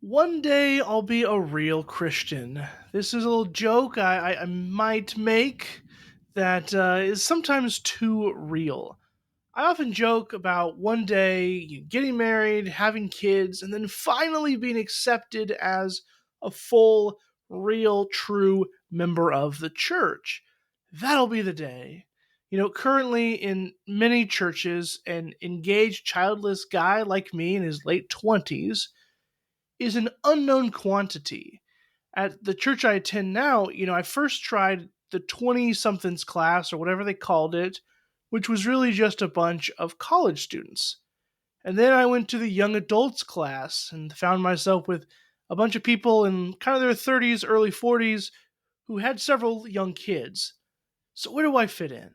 One day I'll be a real Christian. This is a little joke I might make that is sometimes too real. I often joke about one day getting married, having kids, and then finally being accepted as a full, real, true member of the church. That'll be the day. Currently in many churches, an engaged, childless guy like me in his late 20s is an unknown quantity. At the church I attend now, I first tried the 20 somethings class or whatever they called it, which was really just a bunch of college students. And then I went to the young adults class and found myself with a bunch of people in kind of their 30s, early 40s who had several young kids. So where do I fit in?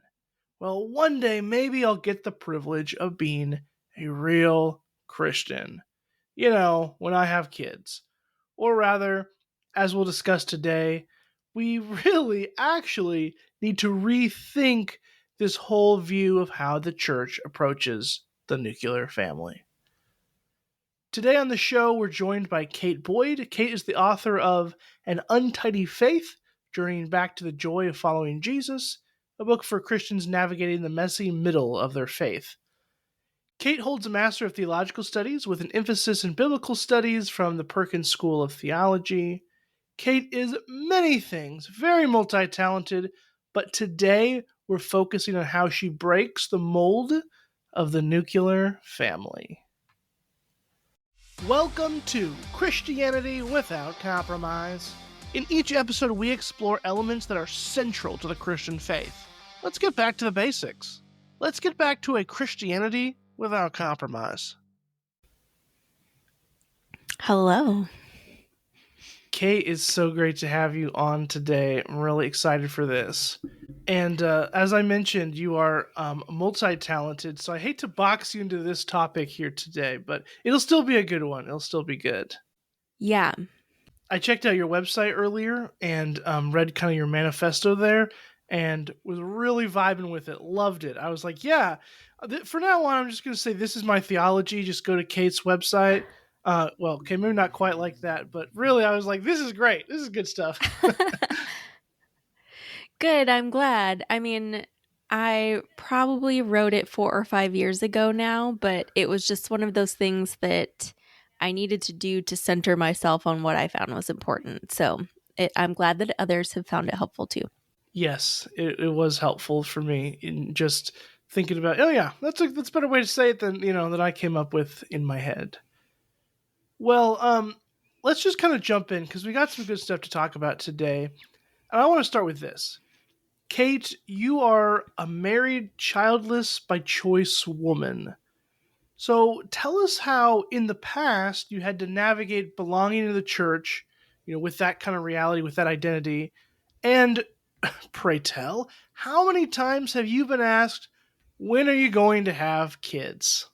Well, one day maybe I'll get the privilege of being a real Christian. When I have kids. Or rather, as we'll discuss today, we really actually need to rethink this whole view of how the church approaches the nuclear family. Today on the show, we're joined by Kate Boyd. Kate is the author of An Untidy Faith, Journeying Back to the Joy of Following Jesus, a book for Christians navigating the messy middle of their faith. Kate holds a Master of Theological Studies with an emphasis in biblical studies from the Perkins School of Theology. Kate is many things, very multi-talented, but today we're focusing on how she breaks the mold of the nuclear family. Welcome to Christianity Without Compromise. In each episode, we explore elements that are central to the Christian faith. Let's get back to the basics. Let's get back to a Christianity without compromise. Hello. Kate, it's so great to have you on today. I'm really excited for this. And as I mentioned, you are multi-talented, so I hate to box you into this topic here today, but it'll still be a good one. It'll still be good. Yeah. I checked out your website earlier and read kind of your manifesto there and was really vibing with it. Loved it. I was like, yeah, for now on, I'm just going to say this is my theology. Just go to Kate's website. Okay, maybe not quite like that, but really I was like, this is great. This is good stuff. Good. I'm glad. I mean, I probably wrote it 4 or 5 years ago now, but it was just one of those things that I needed to do to center myself on what I found was important. So I'm glad that others have found it helpful too. Yes, it was helpful for me in just thinking about, oh yeah, that's a better way to say it than, that I came up with in my head. Well, let's just kind of jump in because we got some good stuff to talk about today. And I want to start with this. Kate, you are a married, childless-by-choice woman. So tell us how, in the past, you had to navigate belonging to the church, with that kind of reality, with that identity. And pray tell, how many times have you been asked, when are you going to have kids?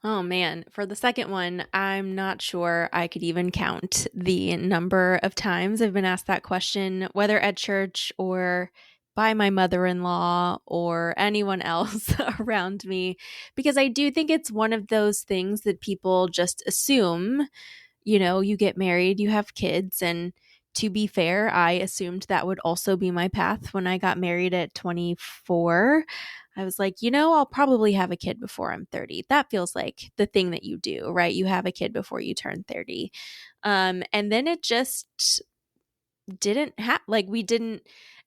Oh man, for the second one, I'm not sure I could even count the number of times I've been asked that question, whether at church or by my mother-in-law or anyone else around me, because I do think it's one of those things that people just assume, you get married, you have kids, and to be fair, I assumed that would also be my path when I got married at 24. I was like, I'll probably have a kid before I'm 30. That feels like the thing that you do, right? You have a kid before you turn 30. And then it just didn't we didn't.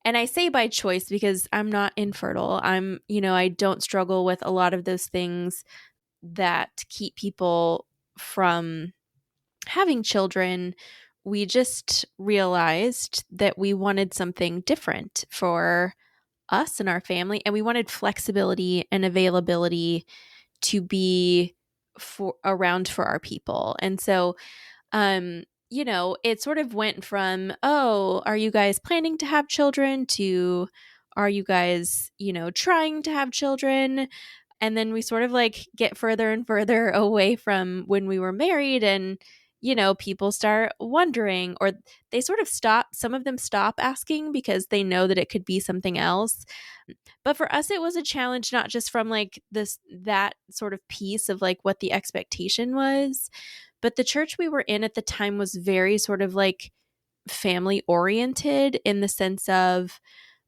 And I say by choice because I'm not infertile. I don't struggle with a lot of those things that keep people from having children. We just realized that we wanted something different for us and our family, and we wanted flexibility and availability to be around for our people. And so it sort of went from, oh, are you guys planning to have children, to are you guys trying to have children? And then we sort of get further and further away from when we were married, and people start wondering, or they sort of some of them stop asking because they know that it could be something else. But for us, it was a challenge, not just from that sort of piece of what the expectation was, But the church we were in at the time was very sort of like family oriented in the sense of,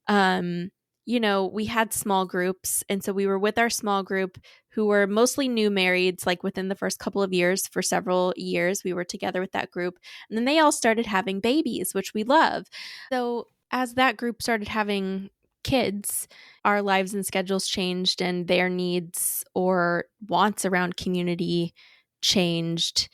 um, we had small groups. And so we were with our small group who were mostly new marrieds, like within the first couple of years. For several years, we were together with that group. And then they all started having babies, which we love. So as that group started having kids, our lives and schedules changed, and their needs or wants around community changed,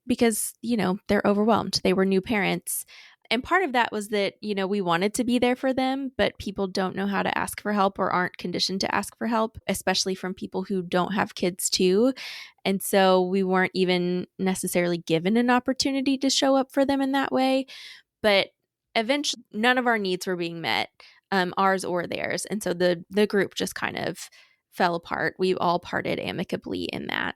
because, they're overwhelmed. They were new parents. And part of that was that, we wanted to be there for them, but people don't know how to ask for help or aren't conditioned to ask for help, especially from people who don't have kids too. And so we weren't even necessarily given an opportunity to show up for them in that way. But eventually, none of our needs were being met, ours or theirs. And so the group just kind of fell apart. We all parted amicably in that.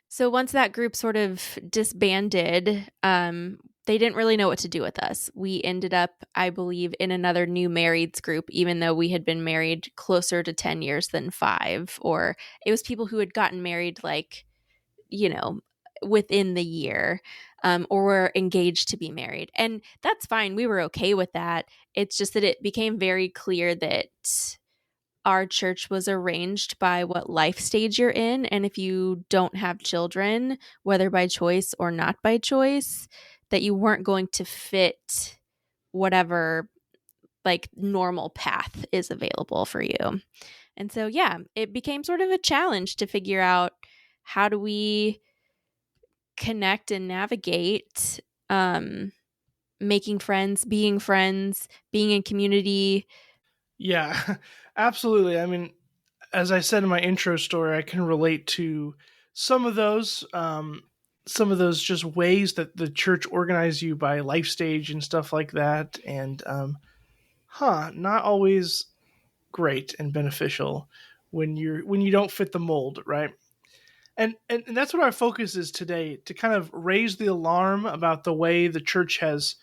So once that group sort of disbanded, they didn't really know what to do with us. We ended up, I believe, in another new marrieds group, even though we had been married closer to 10 years than 5. Or it was people who had gotten married like, within the year, or were engaged to be married. And that's fine. We were okay with that. It's just that it became very clear that our church was arranged by what life stage you're in. And if you don't have children, whether by choice or not by choice, that you weren't going to fit whatever like normal path is available for you. And so, yeah, it became sort of a challenge to figure out, how do we connect and navigate, making friends, being in community. Yeah, absolutely. I mean, as I said in my intro story, I can relate to some of those, some of those just ways that the church organized you by life stage and stuff like that, and not always great and beneficial when you don't fit the mold, right? And that's what our focus is today, to kind of raise the alarm about the way the church has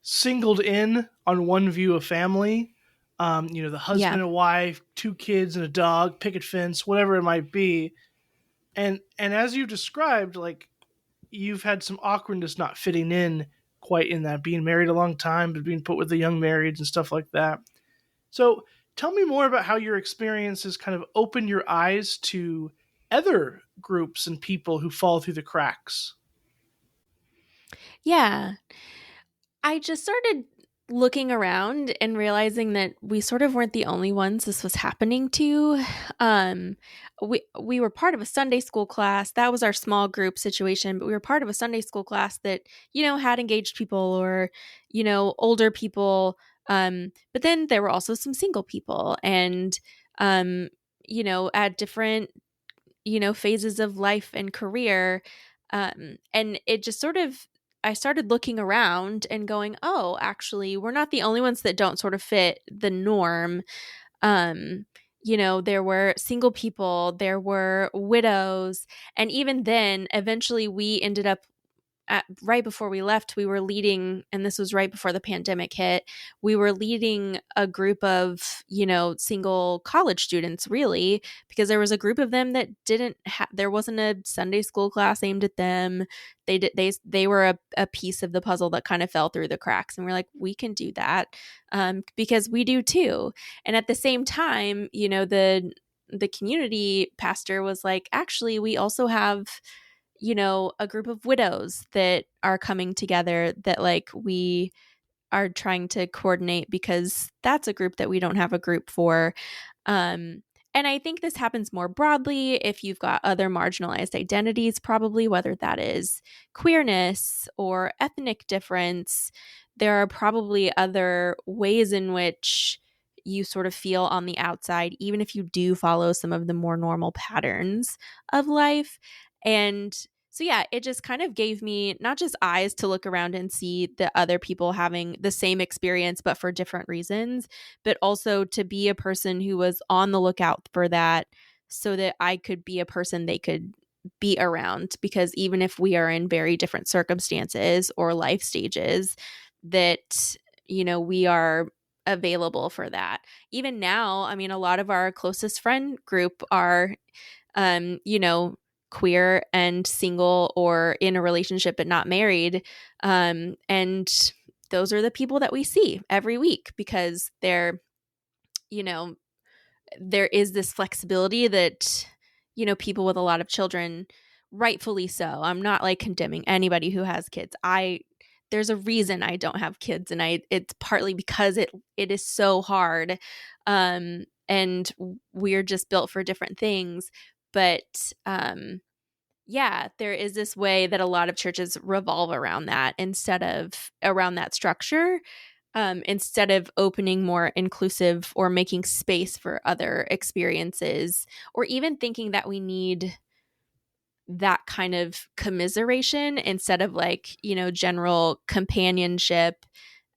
singled in on one view of family. The Yeah. husband and wife, 2 kids and a dog, picket fence, whatever it might be. And as you described, like, you've had some awkwardness not fitting in quite in that, being married a long time, but being put with the young marrieds and stuff like that. So tell me more about how your experiences kind of open your eyes to other groups and people who fall through the cracks. Yeah. I just started looking around and realizing that we sort of weren't the only ones this was happening to. Um, we were part of a Sunday school class. That was our small group situation, but we were part of a Sunday school class that, had engaged people or, older people. But then there were also some single people and, at different, phases of life and career. And it just sort of, I started looking around and going, oh, actually, we're not the only ones that don't sort of fit the norm. Um, there were single people, there were widows. And even then, eventually, we ended up right before we left, we were leading, and this was right before the pandemic hit. We were leading a group of, single college students, really, because there was a group of them that didn't have, there wasn't a Sunday school class aimed at them. They were a piece of the puzzle that kind of fell through the cracks. And we're like, we can do that, because we do too. And at the same time, the community pastor was like, actually, we also have, a group of widows that are coming together that like we are trying to coordinate, because that's a group that we don't have a group for. Um, and I think this happens more broadly if you've got other marginalized identities, probably, whether that is queerness or ethnic difference. There are probably other ways in which you sort of feel on the outside, even if you do follow some of the more normal patterns of life. And so, yeah, it just kind of gave me not just eyes to look around and see the other people having the same experience, but for different reasons, but also to be a person who was on the lookout for that, so that I could be a person they could be around. Because even if we are in very different circumstances or life stages, that, we are available for that. Even now, I mean, a lot of our closest friend group are, um, you know, queer and single or in a relationship but not married. And those are the people that we see every week because they're, you know, there is this flexibility that, people with a lot of children, rightfully so. I'm not like condemning anybody who has kids. There's a reason I don't have kids, and it's partly because it is so hard. And we're just built for different things. But yeah, there is this way that a lot of churches revolve around that instead of around that structure, instead of opening more inclusive or making space for other experiences, or even thinking that we need that kind of commiseration instead of like, general companionship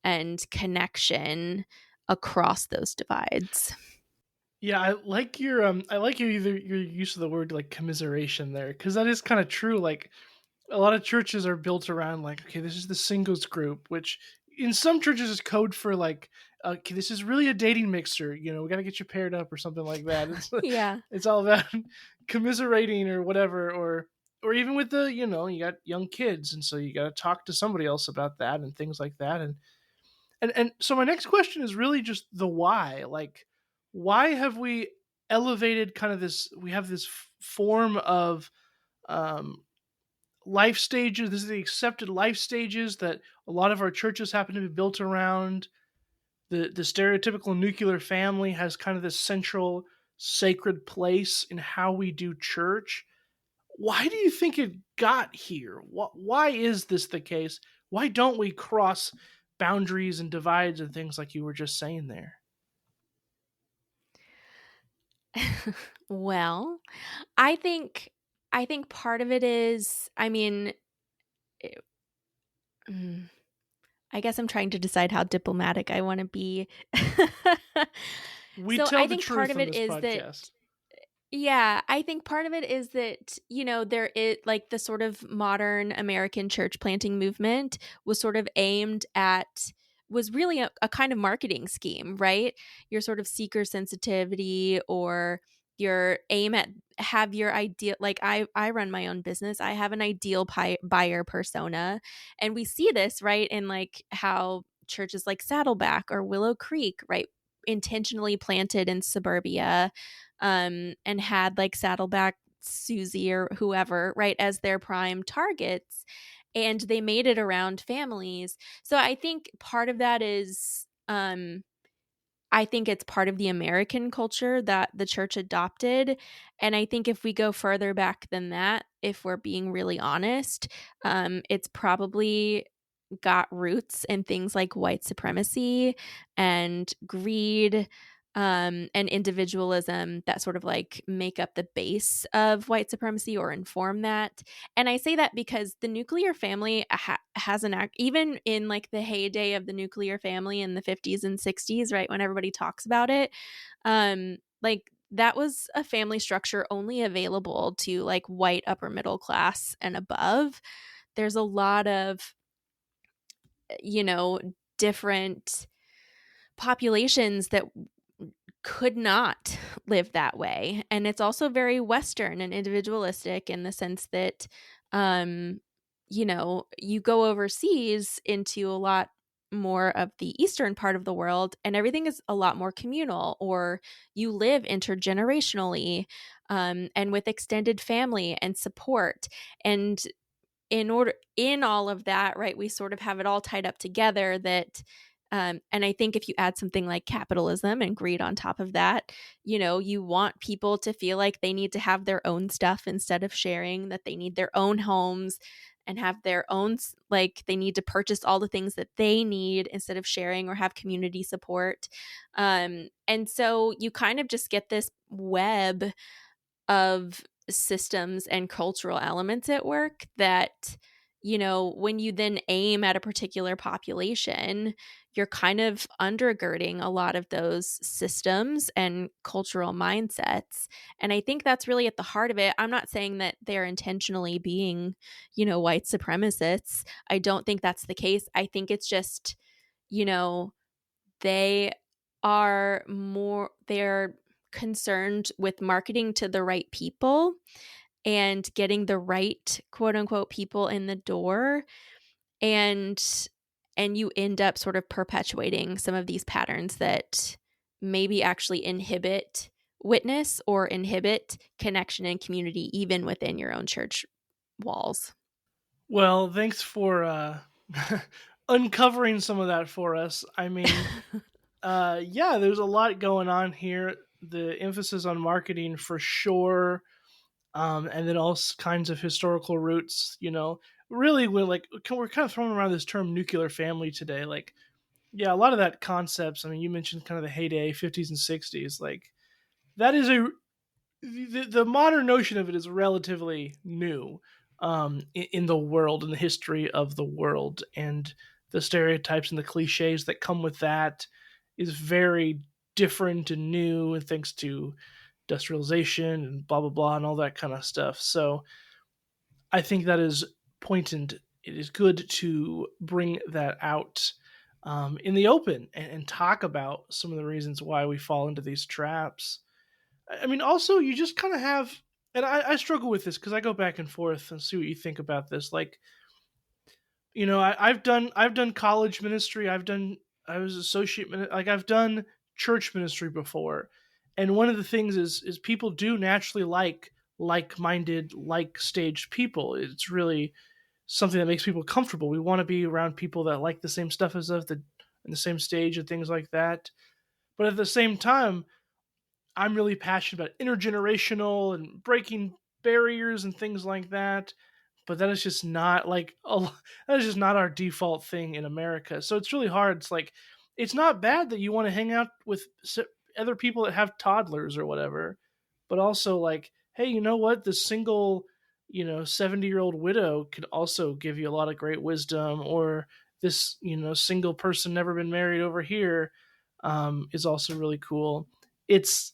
and connection across those divides. Yeah, I like your use of the word like commiseration there, because that is kind of true. Like a lot of churches are built around like, okay, this is the singles group, which in some churches is code for like, okay, this is really a dating mixer. We got to get you paired up or something like that. It's Yeah. it's all about commiserating or whatever, or even with the you got young kids, and so you got to talk to somebody else about that and things like that. And so my next question is really just the why. Like, why have we elevated kind of this? We have this form of um, life stages. This is the accepted life stages that a lot of our churches happen to be built around. The stereotypical nuclear family has kind of this central sacred place in how we do church. Why do you think it got here? Why is this the case? Why don't we cross boundaries and divides and things like you were just saying there? Well, I think I think part of it is, I mean, it- mm, I guess I'm trying to decide how diplomatic I want to be. We So tell I the think part truth of on it this is that, podcast. yeah, I think part of it is that, there is like the sort of modern American church planting movement was sort of aimed at, was really a kind of marketing scheme, right? Your sort of seeker sensitivity, or your aim at, have your ideal, like I run my own business. I have an ideal buyer persona. And we see this, right, in like how churches like Saddleback or Willow Creek, right, intentionally planted in suburbia, and had like Saddleback Susie or whoever, right, as their prime targets. And they made it around families. So I think part of that is, I think it's part of the American culture that the church adopted. And I think if we go further back than that, if we're being really honest, it's probably got roots in things like white supremacy and greed, and individualism that sort of like make up the base of white supremacy or inform that. And I say that because the nuclear family has an act, even in like the heyday of the nuclear family in the 50s and 60s, right, when everybody talks about it, like that was a family structure only available to like white upper middle class and above. There's a lot of, you know, different populations that could not live that way. And it's also very Western and individualistic in the sense that, um, you go overseas into a lot more of the eastern part of the world and everything is a lot more communal, or you live intergenerationally, and with extended family and support. And in all of that, right, we sort of have it all tied up together that, and I think if you add something like capitalism and greed on top of that, you want people to feel like they need to have their own stuff instead of sharing, that they need their own homes and have their own, like they need to purchase all the things that they need instead of sharing or have community support. And so you kind of just get this web of systems and cultural elements at work that, when you then aim at a particular population, you're kind of undergirding a lot of those systems and cultural mindsets. And I think that's really at the heart of it. I'm not saying that they're intentionally being, white supremacists. I don't think that's the case. I think it's just, you know, they they're concerned with marketing to the right people and getting the right quote unquote people in the door, and you end up sort of perpetuating some of these patterns that maybe actually inhibit witness or inhibit connection and community even within your own church walls. Well, thanks for uncovering some of that for us. I mean, yeah, there's a lot going on here. The emphasis on marketing for sure, and then all kinds of historical roots. Really, we're kind of throwing around this term nuclear family today. Like, yeah, a lot of that concepts. I mean, you mentioned kind of the heyday '50s and '60s. Like, that is the modern notion of it is relatively new, in the world, in the history of the world, and the stereotypes and the cliches that come with that is very different and new, and thanks to industrialization and blah blah blah and all that kind of stuff. So I think that is poignant. It is good to bring that out, in the open, and talk about some of the reasons why we fall into these traps. I mean, also, you just kind of have, and I struggle with this because I go back and forth and see what you think about this. Like, I've done college ministry. I was like I've done church ministry before, and one of the things is people do naturally like-minded, like-staged people. It's really something that makes people comfortable. We want to be around people that like the same stuff as us, in the same stage and things like that. But at the same time, I'm really passionate about intergenerational and breaking barriers and things like that. But that is just not that is just not our default thing in America. So it's really hard. It's like it's not bad that you want to hang out with other people that have toddlers or whatever, but also like, hey, you know what? The single, 70-year-old widow could also give you a lot of great wisdom, or this, single person never been married over here, is also really cool. It's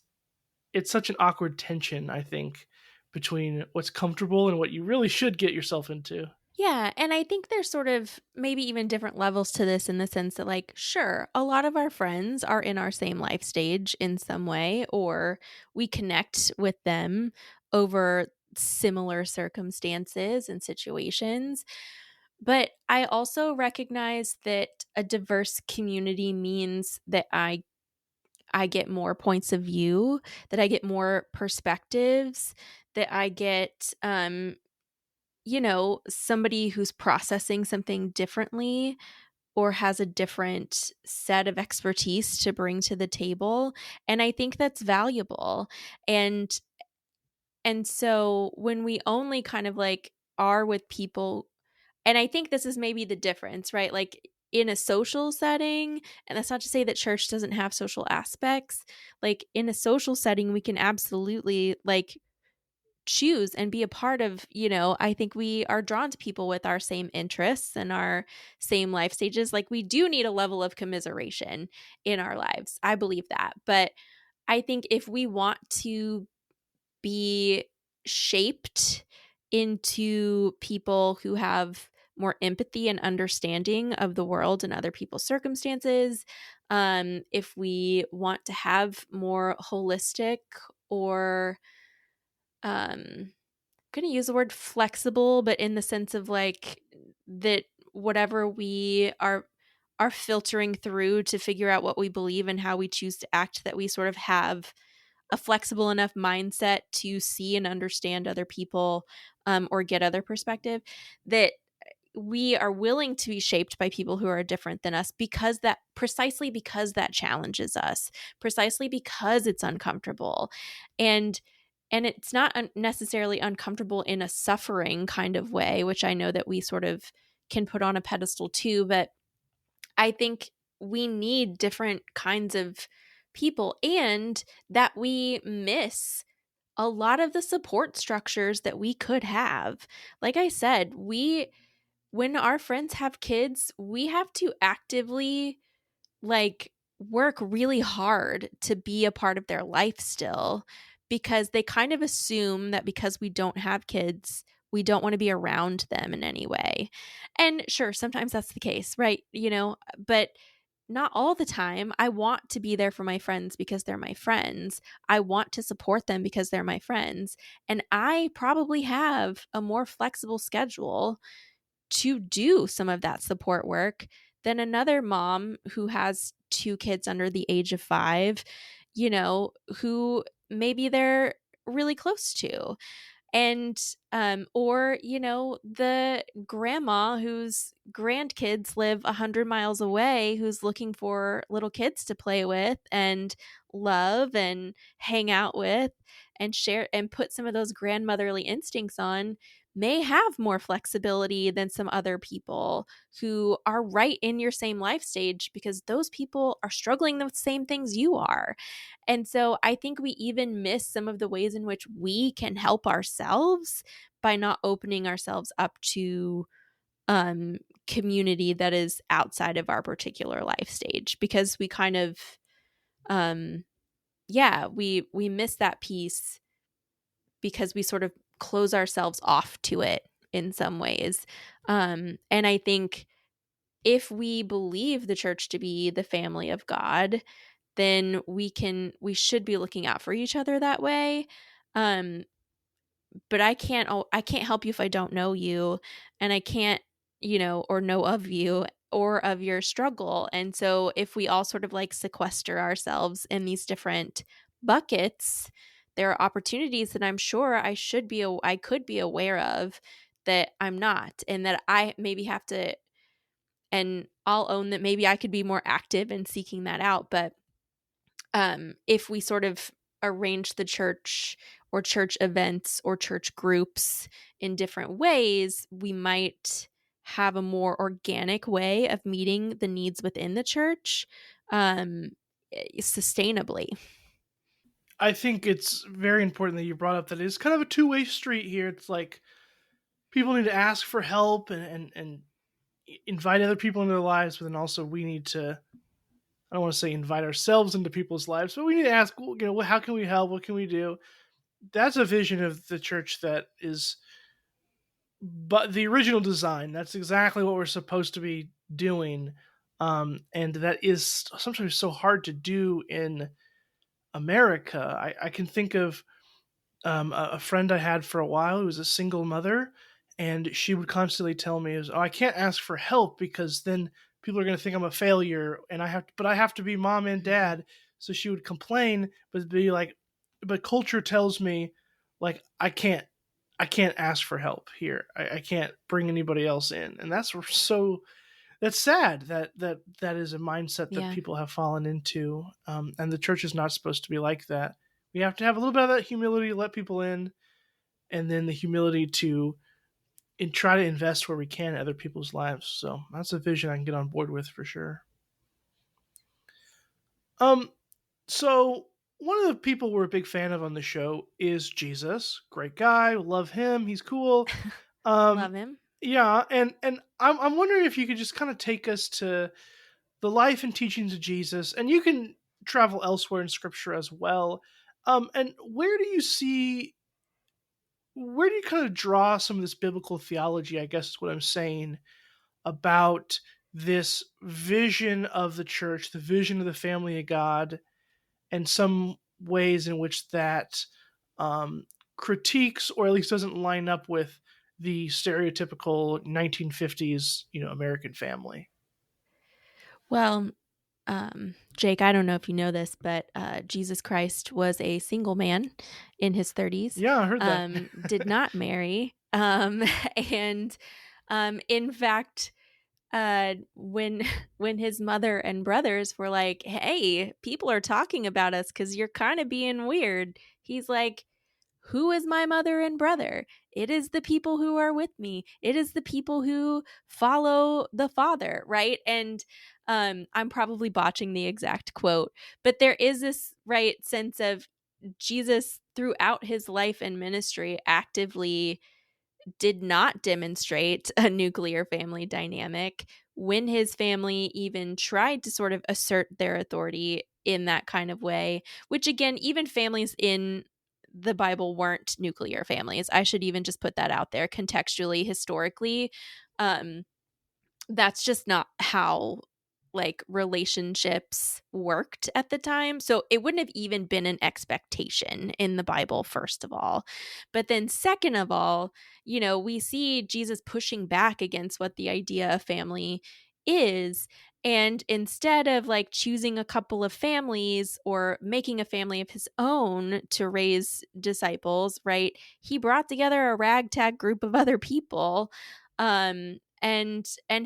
it's such an awkward tension, I think, between what's comfortable and what you really should get yourself into. Yeah, and I think there's sort of maybe even different levels to this in the sense that, like, sure, a lot of our friends are in our same life stage in some way, or we connect with them over similar circumstances and situations. But I also recognize that a diverse community means that I get more points of view, that I get more perspectives, that I get somebody who's processing something differently or has a different set of expertise to bring to the table. And I think that's valuable. And so when we only kind of like are with people, and I think this is maybe the difference, right? Like in a social setting, and that's not to say that church doesn't have social aspects. Like in a social setting, we can absolutely like choose and be a part of, I think we are drawn to people with our same interests and our same life stages. Like we do need a level of commiseration in our lives. I believe that. But I think if we want to be shaped into people who have more empathy and understanding of the world and other people's circumstances, if we want to have more holistic or going to use the word flexible, but in the sense of like that whatever we are filtering through to figure out what we believe and how we choose to act, that we sort of have a flexible enough mindset to see and understand other people, or get other perspective, that we are willing to be shaped by people who are different than us, because that precisely because that challenges us, precisely because it's uncomfortable. And it's not necessarily uncomfortable in a suffering kind of way, which I know that we sort of can put on a pedestal too. But I think we need different kinds of people, and that we miss a lot of the support structures that we could have. Like I said, when our friends have kids, we have to actively like work really hard to be a part of their life still, because they kind of assume that because we don't have kids, we don't want to be around them in any way. And sure, sometimes that's the case, right? But not all the time. I want to be there for my friends because they're my friends. I want to support them because they're my friends. And I probably have a more flexible schedule to do some of that support work than another mom who has two kids under the age of 5, who maybe they're really close to. And or the grandma whose grandkids live 100 miles away, who's looking for little kids to play with and love and hang out with and share and put some of those grandmotherly instincts on, may have more flexibility than some other people who are right in your same life stage, because those people are struggling with the same things you are. And so I think we even miss some of the ways in which we can help ourselves by not opening ourselves up to um community that is outside of our particular life stage, because we kind of um yeah, we miss that piece because we sort of close ourselves off to it in some ways. And I think if we believe the church to be the family of God, then we should be looking out for each other that way. Um, but I can't help you if I don't know you, and I can't, or know of you or of your struggle. And so if we all sort of like sequester ourselves in these different buckets, there are opportunities that I'm sure I could be aware of that I'm not, and that I maybe have to, and I'll own that maybe I could be more active in seeking that out. But if we sort of arrange the church or church events or church groups in different ways, we might have a more organic way of meeting the needs within the church um, sustainably. I think it's very important that you brought up that it's kind of a two-way street here. It's like people need to ask for help and invite other people into their lives, but then also we need to, I don't want to say invite ourselves into people's lives, but we need to ask, how can we help? What can we do? That's a vision of the church that is, but the original design. That's exactly what we're supposed to be doing, and that is sometimes so hard to do in America. I can think of a friend I had for a while who was a single mother, and she would constantly tell me, "Oh, I can't ask for help because then people are going to think I'm a failure, and I have to be mom and Mhm. dad." So she would complain, but be like, "But culture tells me, like, I can't ask for help here. I can't bring anybody else in," and that's sad that is a mindset that Yeah. people have fallen into, and the church is not supposed to be like that. We have to have a little bit of that humility to let people in, and then the humility to try to invest where we can in other people's lives. So that's a vision I can get on board with for sure. Um, so one of the people we're a big fan of on the show is Jesus. Great guy, love him. He's cool. Um, Love him. yeah, and I'm wondering if you could just kind of take us to the life and teachings of Jesus, and you can travel elsewhere in Scripture as well. And where do you kind of draw some of this biblical theology? I guess is what I'm saying about this vision of the church, the vision of the family of God, and some ways in which that um, critiques or at least doesn't line up with the stereotypical 1950s, American family. Well, Jake, I don't know if you know this, but Jesus Christ was a single man in his 30s, Yeah, I heard that. did not marry. And in fact, when when his mother and brothers were like, "Hey, people are talking about us because you're kind of being weird," he's like, "Who is my mother and brother? It is the people who are with me. It is the people who follow the Father," right? And I'm probably botching the exact quote, but there is this right sense of Jesus throughout his life and ministry actively did not demonstrate a nuclear family dynamic when his family even tried to sort of assert their authority in that kind of way, which again, even families in the Bible weren't nuclear families. I should even just put that out there contextually, historically. Um, that's just not how like relationships worked at the time. So it wouldn't have even been an expectation in the Bible, first of all. But then, second of all, we see Jesus pushing back against what the idea of family is. And instead of like choosing a couple of families or making a family of his own to raise disciples, right? He brought together a ragtag group of other people, and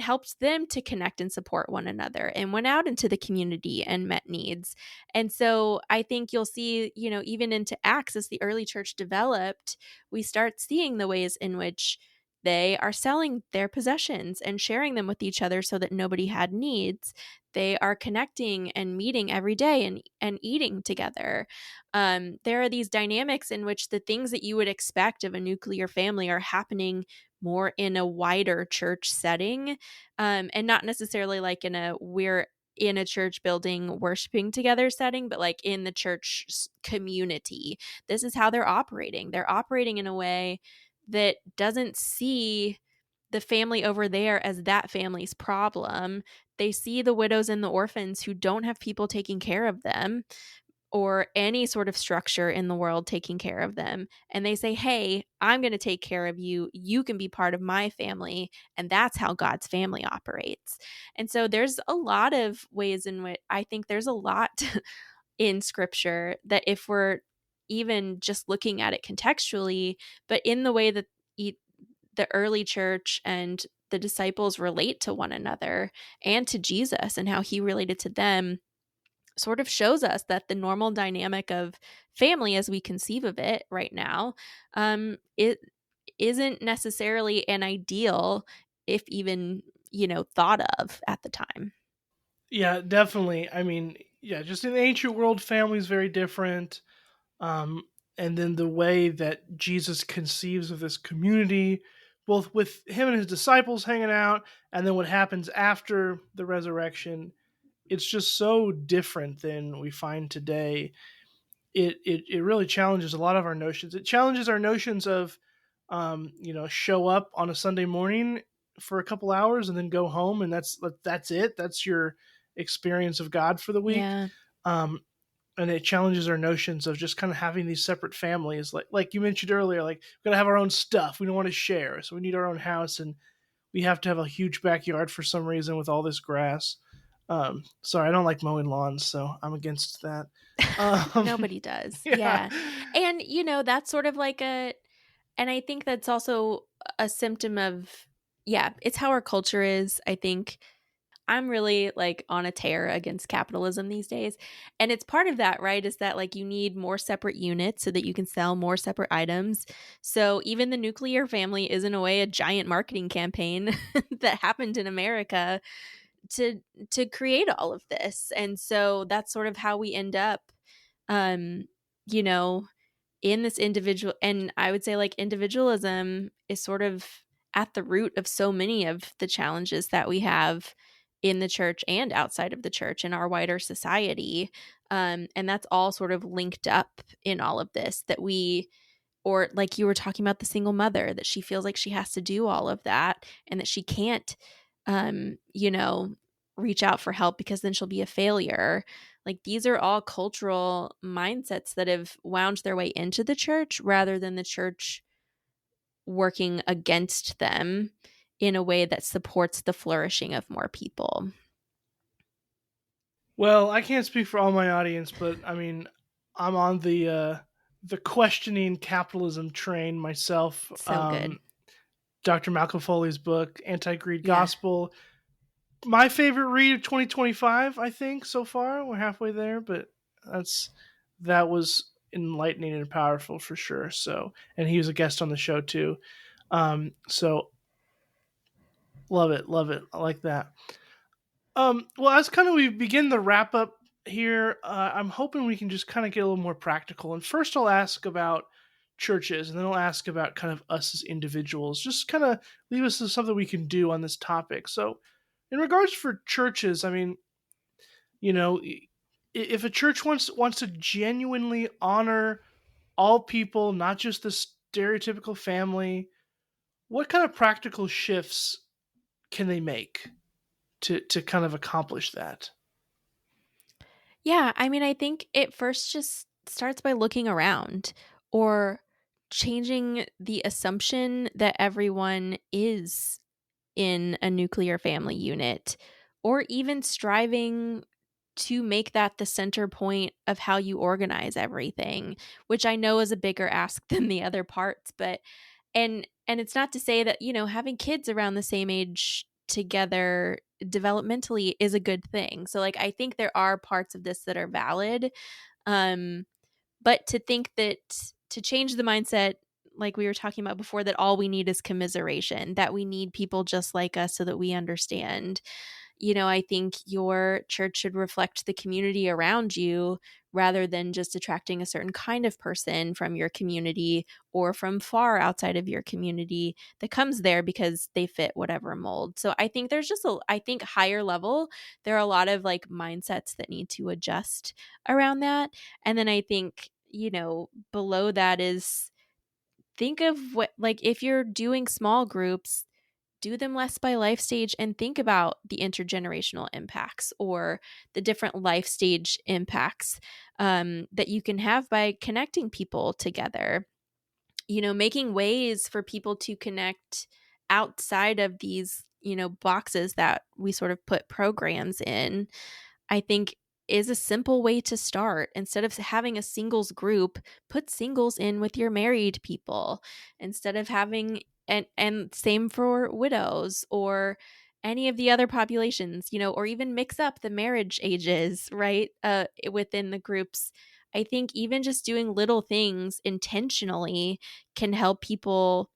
helped them to connect and support one another, and went out into the community and met needs. And so I think you'll see, even into Acts, as the early church developed, we start seeing the ways in which they are selling their possessions and sharing them with each other so that nobody had needs. They are connecting and meeting every day and eating together. There are these dynamics in which the things that you would expect of a nuclear family are happening more in a wider church setting, and not necessarily like we're in a church building worshiping together setting, but like in the church community. This is how they're operating. They're operating in a way that doesn't see the family over there as that family's problem. They see the widows and the orphans who don't have people taking care of them or any sort of structure in the world taking care of them. And they say, hey, I'm going to take care of you. You can be part of my family. And that's how God's family operates. And so there's a lot of ways in which I think there's a lot in scripture that, if we're even just looking at it contextually, but in the way that the early church and the disciples relate to one another and to Jesus and how he related to them, sort of shows us that the normal dynamic of family as we conceive of it right now, it isn't necessarily an ideal, if even, thought of at the time. Yeah, definitely. I mean, yeah, just in the ancient world, family is very different. Um, and then the way that Jesus conceives of this community, both with him and his disciples hanging out, and then what happens after the resurrection, it's just so different than we find today. It really challenges a lot of our notions. It challenges our notions of, show up on a Sunday morning for a couple hours and then go home, and that's it. That's your experience of God for the week. Yeah. Um, and it challenges our notions of just kind of having these separate families, like you mentioned earlier. Like, we gotta have our own stuff. We don't want to share, so we need our own house, and we have to have a huge backyard for some reason with all this grass. Sorry, I don't like mowing lawns, so I'm against that. Um, Nobody does. yeah. Yeah. And, that's sort of like and I think that's also a symptom of, yeah, it's how our culture is. I think I'm really like on a tear against capitalism these days. And it's part of that, right? Is that like you need more separate units so that you can sell more separate items. So even the nuclear family is in a way a giant marketing campaign that happened in America to create all of this. And so that's sort of how we end up, um, you know, in this individual, and I would say like individualism is sort of at the root of so many of the challenges that we have in the church and outside of the church in our wider society. And that's all sort of linked up in all of this, that we, or like you were talking about the single mother, that she feels like she has to do all of that and that she can't, you know, reach out for help because then she'll be a failure. Like these are all cultural mindsets that have wound their way into the church rather than the church working against them in a way that supports the flourishing of more people. Well, I can't speak for all my audience, but I mean, I'm on the questioning capitalism train myself. So good. Dr. Malcolm Foley's book, Anti-Greed Yeah. Gospel, my favorite read of 2025, I think, so far. We're halfway there, but that's that was enlightening and powerful for sure. So, and he was a guest on the show too. So love it, love it. I like that. Well, as kind of we begin the wrap up here, I'm hoping we can just kind of get a little more practical. And first, I'll ask about churches, and then I'll ask about kind of us as individuals. Just kind of leave us with something we can do on this topic. So, in regards for churches, I mean, if a church wants to genuinely honor all people, not just the stereotypical family, what kind of practical shifts can they make? to kind of accomplish that? Yeah, I mean, I think it first just starts by looking around or changing the assumption that everyone is in a nuclear family unit, or even striving to make that the center point of how you organize everything, which I know is a bigger ask than the other parts, but and it's not to say that, having kids around the same age together developmentally is a good thing. So like I think there are parts of this that are valid. Um but to think that to change the mindset, like we were talking about before, that all we need is commiseration, that we need people just like us so that we understand. I think your church should reflect the community around you rather than just attracting a certain kind of person from your community or from far outside of your community that comes there because they fit whatever mold. So I think I think higher level, there are a lot of like mindsets that need to adjust around that. And then I think, below that is think of what, like, if you're doing small groups, do them less by life stage and think about the intergenerational impacts or the different life stage impacts that you can have by connecting people together. Making ways for people to connect outside of these, boxes that we sort of put programs in, I think is a simple way to start. Instead of having a singles group, put singles in with your married people. Instead of having and same for widows or any of the other populations, or even mix up the marriage ages, right? Within the groups. I think even just doing little things intentionally can help people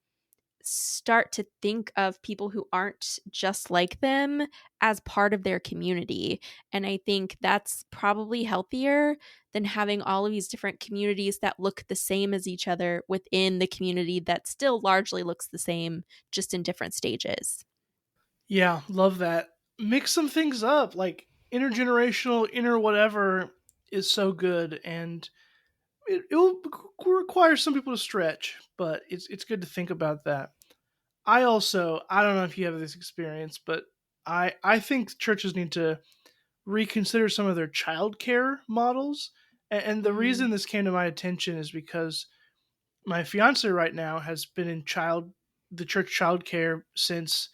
start to think of people who aren't just like them as part of their community. And I think that's probably healthier than having all of these different communities that look the same as each other within the community that still largely looks the same, just in different stages. Yeah, love that. Mix some things up, like intergenerational, inner whatever is so good, and it will require some people to stretch, but it's good to think about that. I don't know if you have this experience, but I think churches need to reconsider some of their childcare models. And the Mm, reason this came to my attention is because my fiance right now has been in the church childcare since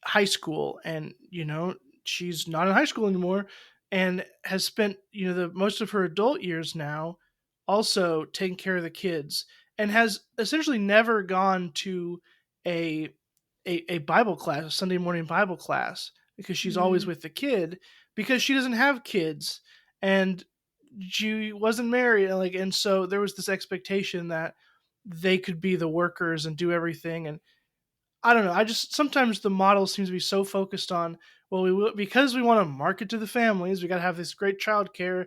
high school, and she's not in high school anymore, and has spent the most of her adult years now also taking care of the kids, and has essentially never gone to a a Bible class, a Sunday morning Bible class, because she's always mm, with the kid, because she doesn't have kids, and she wasn't married, and so there was this expectation that they could be the workers and do everything. And I don't know. I just sometimes the model seems to be so focused on, well, because we want to market to the families, we got to have this great childcare,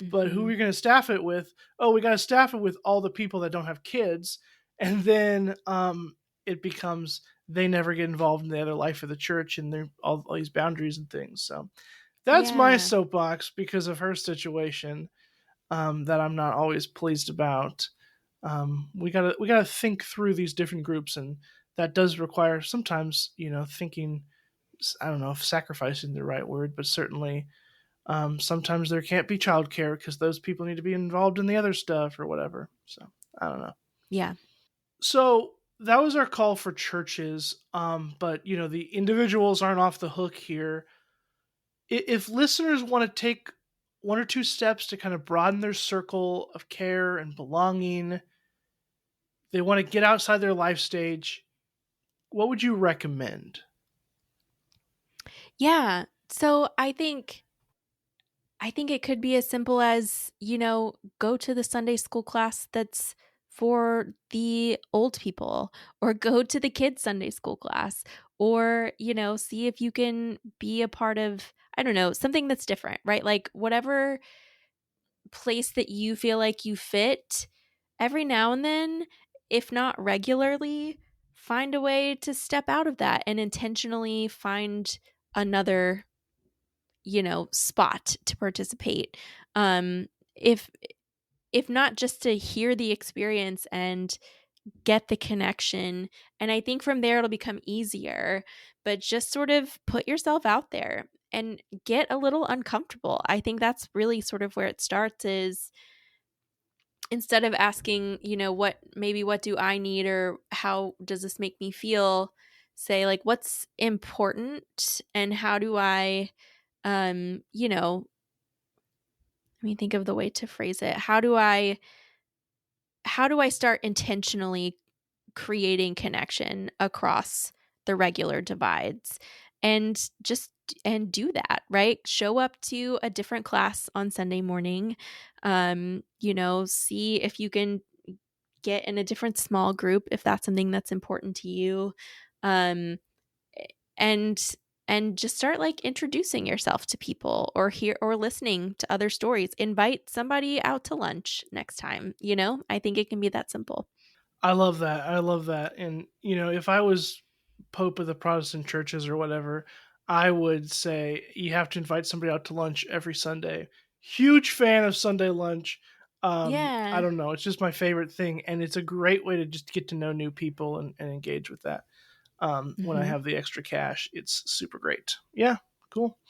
but who are mhm. we going to staff it with? Oh, we got to staff it with all the people that don't have kids, and then it becomes they never get involved in the other life of the church, and there all these boundaries and things. So that's my Yeah. soapbox because of her situation, that I'm not always pleased about. We gotta think through these different groups, and that does require sometimes thinking. I don't know if sacrificing the right word, but certainly sometimes there can't be childcare because those people need to be involved in the other stuff or whatever. So I don't know. Yeah. So that was our call for churches, but the individuals aren't off the hook here. If listeners want to take one or two steps to kind of broaden their circle of care and belonging, they want to get outside their life stage, what would you recommend? Yeah. So I think it could be as simple as, go to the Sunday school class that's for the old people, or go to the kids' Sunday school class, or, see if you can be a part of, I don't know, something that's different, right? Like whatever place that you feel like you fit, every now and then, if not regularly, find a way to step out of that and intentionally find another, spot to participate. Um if if not just to hear the experience and get the connection. And I think from there it'll become easier, but just sort of put yourself out there and get a little uncomfortable. I think that's really sort of where it starts is instead of asking, what do I need or how does this make me feel? Say like what's important and how do I um, you know, let me think of the way to phrase it. How do I start intentionally creating connection across the regular divides and just and do that, right? Show up to a different class on Sunday morning. See if you can get in a different small group if that's something that's important to you. Um and and just start like introducing yourself to people or hear or listening to other stories. Invite somebody out to lunch next time, I think it can be that simple. I love that. I love that. And, if I was Pope of the Protestant churches or whatever, I would say you have to invite somebody out to lunch every Sunday. Huge fan of Sunday lunch. I Yeah. don't know. It's just my favorite thing. And it's a great way to just get to know new people and engage with that. When I Mhm. have the extra cash, it's super great. Yeah, cool.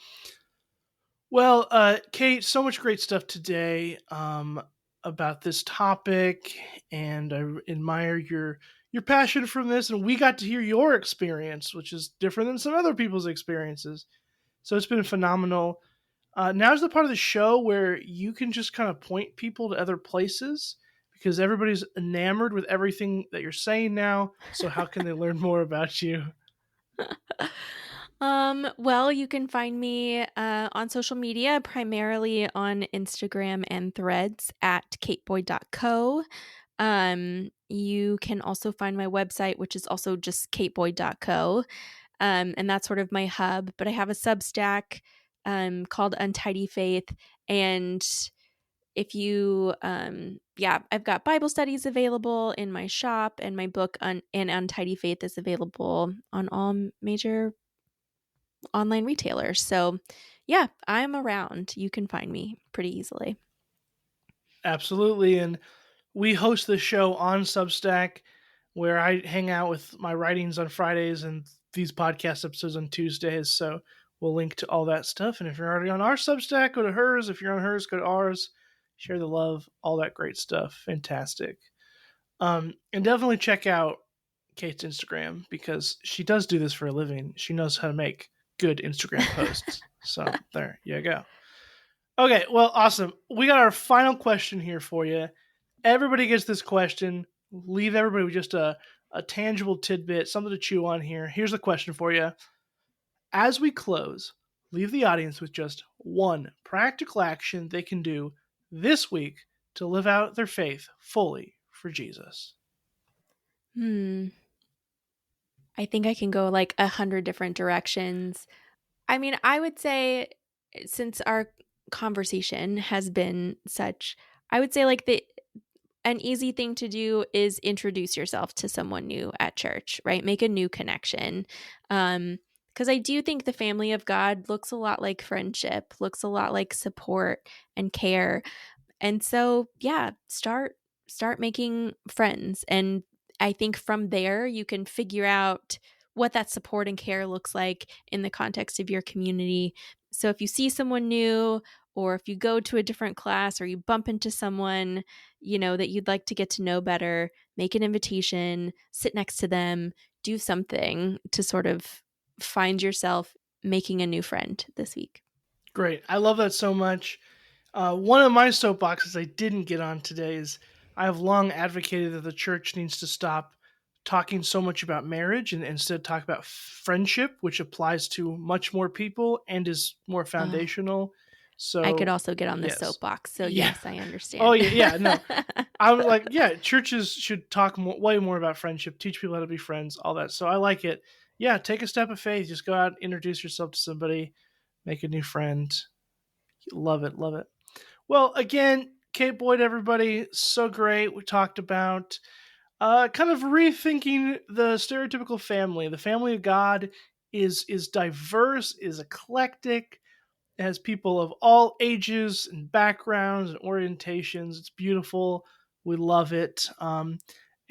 Well, Kate, so much great stuff today about this topic, and I admire your passion from this. And we got to hear your experience, which is different than some other people's experiences. So it's been phenomenal. Now's the part of the show where you can just kind of point people to other places because everybody's enamored with everything that you're saying now. So how can they learn more about you? Well, you can find me on social media, primarily on Instagram and Threads at kateboyd.co. You can also find my website, which is also just kateboyd.co. And that's sort of my hub. But I have a Substack called Untidy Faith. And if you, yeah, I've got Bible studies available in my shop, and my book An Untidy Faith is available on all major online retailers. So, yeah, I'm around. You can find me pretty easily. Absolutely. And we host the show on Substack where I hang out with my writings on Fridays and these podcast episodes on Tuesdays. So we'll link to all that stuff. And if you're already on our Substack, go to hers. If you're on hers, go to ours. Share the love, all that great stuff. Fantastic. And definitely check out Kate's Instagram because she does do this for a living. She knows how to make good Instagram posts. So there you go. Okay, well, awesome. We got our final question here for you. Everybody gets this question. Leave everybody with just a tangible tidbit, something to chew on here. Here's the question for you. As we close, leave the audience with just one practical action they can do this week to live out their faith fully for Jesus. Hmm. I think I can go like 100 different directions. I mean, I would say since our conversation has been such, I would say like the an easy thing to do is introduce yourself to someone new at church, right? Make a new connection. Because I do think the family of God looks a lot like friendship, looks a lot like support and care. And so, yeah, start making friends, and I think from there you can figure out what that support and care looks like in the context of your community. So if you see someone new, or if you go to a different class, or you bump into someone, that you'd like to get to know better, make an invitation, sit next to them, do something to sort of find yourself making a new friend this week. Great. I love that so much. One of my soapboxes I didn't get on today is I have long advocated that the church needs to stop talking so much about marriage and instead talk about friendship, which applies to much more people and is more Oh, foundational. I could So, also get on the yes. soapbox. So Yeah. yes, I Oh, understand. yeah. Yeah. No, I was like, yeah, churches should talk way more about friendship, teach people how to be friends, all that. So I like it. Yeah. Take a step of faith. Just go out, introduce yourself to somebody, make a new friend. Love it. Love it. Well, again, Kate Boyd, everybody, so great. We talked about kind of rethinking the stereotypical family. The family of God is diverse, is eclectic, it has people of all ages and backgrounds and orientations. It's beautiful. We love it.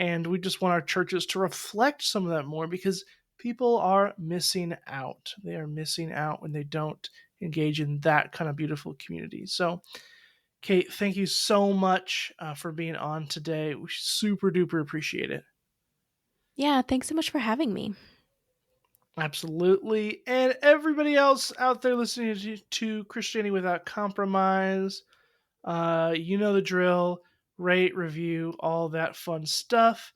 And we just want our churches to reflect some of that more, because people are missing out. They are missing out when they don't engage in that kind of beautiful community. So, Kate, thank you so much for being on today. We super duper appreciate it. Yeah, thanks so much for having me. Absolutely. And everybody else out there listening to Christianity Without Compromise, you know the drill. Rate, review, all that fun stuff.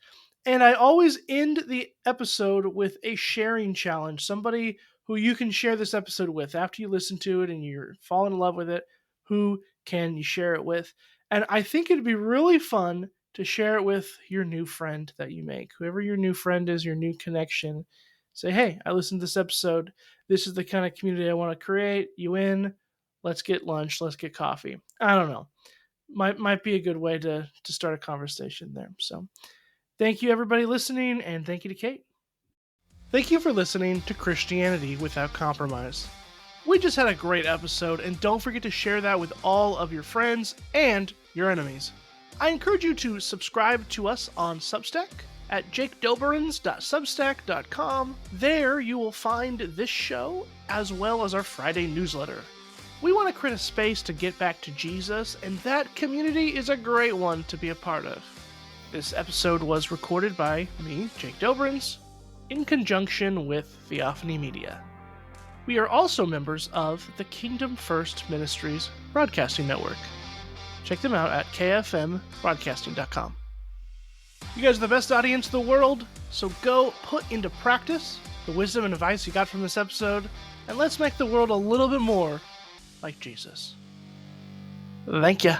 And I always end the episode with a sharing challenge. Somebody who you can share this episode with after you listen to it and you're falling in love with it. Who can you share it with? And I think it'd be really fun to share it with your new friend that you make. Whoever your new friend is, your new connection. Say, hey, I listened to this episode. This is the kind of community I want to create. You in? Let's get lunch. Let's get coffee. I don't know. Might be a good way to start a conversation there. So thank you, everybody listening, and thank you to Kate. Thank you for listening to Christianity Without Compromise. We just had a great episode, and don't forget to share that with all of your friends and your enemies. I encourage you to subscribe to us on Substack at jakedoberenz.substack.com. There you will find this show as well as our Friday newsletter. We want to create a space to get back to Jesus, and that community is a great one to be a part of. This episode was recorded by me, Jake Doberenz, in conjunction with Theophany Media. We are also members of the Kingdom First Ministries Broadcasting Network. Check them out at kfmbroadcasting.com. You guys are the best audience in the world, so go put into practice the wisdom and advice you got from this episode, and let's make the world a little bit more like Jesus. Thank ya.